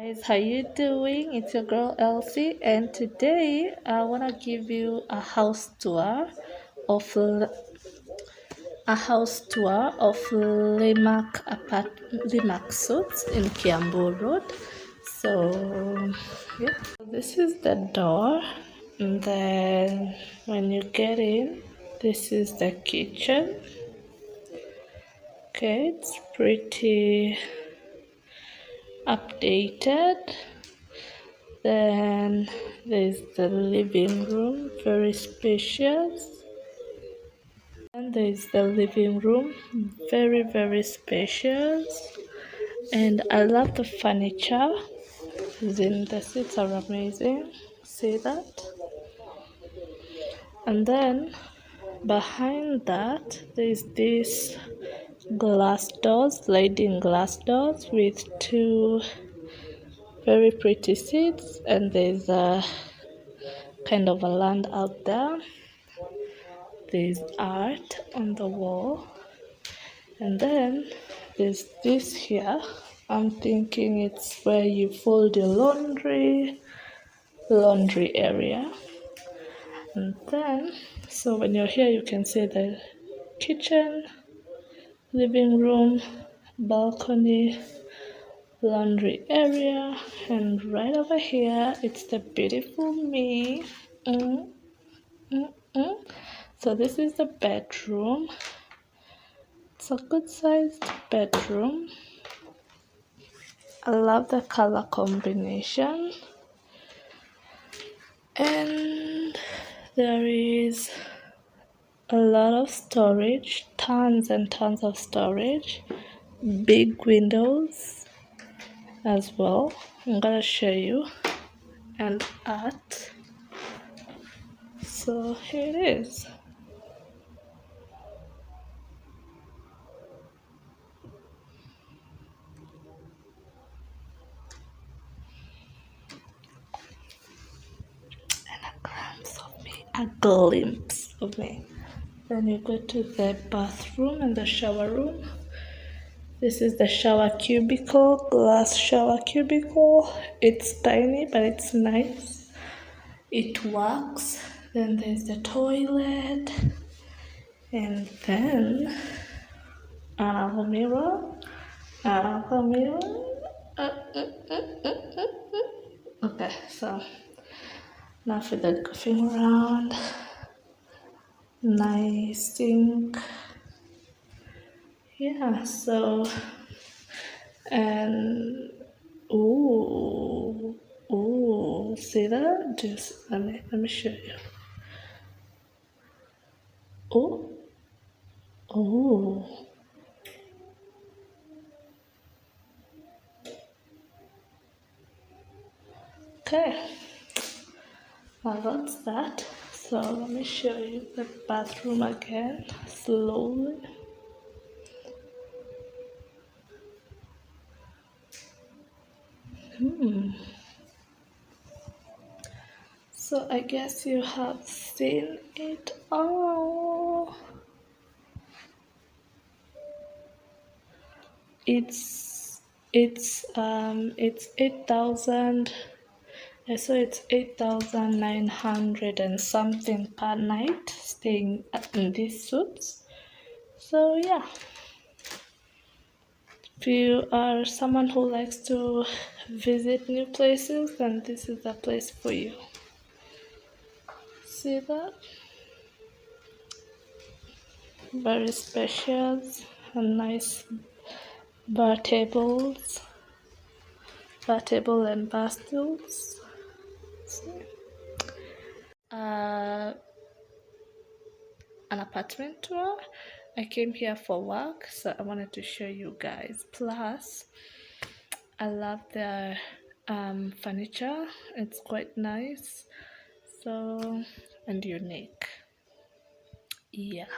Guys, how you doing? It's your girl Elsie, and today I want to give you a house tour of lymack suits in Kiambu Road. So yeah, this is the door, and then when you get in, this is the kitchen. Okay, it's pretty updated. Then there's the living room, very spacious. And there's the living room, very spacious. And I love the furniture. Then the seats are amazing. See that? And then behind that, there's this glass doors, sliding glass doors with two very pretty seats, and there's a kind of a land out there. There's art on the wall, and then there's this here. I'm thinking it's where you fold your laundry area. And then, so when you're here, you can see the kitchen, living room, balcony, laundry area, and right over here, it's the beautiful me. So this is the bedroom. It's a good sized bedroom. I love the color combination, and there is a lot of storage, tons and tons of storage, big windows as well. I'm gonna show you, and art. So here it is. A glimpse of me. Then you go to the bathroom and the shower room. This is the shower cubicle, glass shower cubicle. It's tiny, but it's nice. It works. Then there's the toilet, and then another mirror, another mirror. Okay, so now for the goofing around. Nice sink. Yeah, so, and ooh, see that? Just let me show you. Oh, okay. Now that's that. So let me show you the bathroom again slowly. So I guess you have seen it all. It's 8,000. So it's 8,900 and something per night staying in these suites. So yeah, if you are someone who likes to visit new places, then this is the place for you. See that? Very spacious and nice bar table and bar stools. An apartment tour. I came here for work, so I wanted to show you guys. Plus, I love their furniture. It's quite nice, so, and unique. Yeah.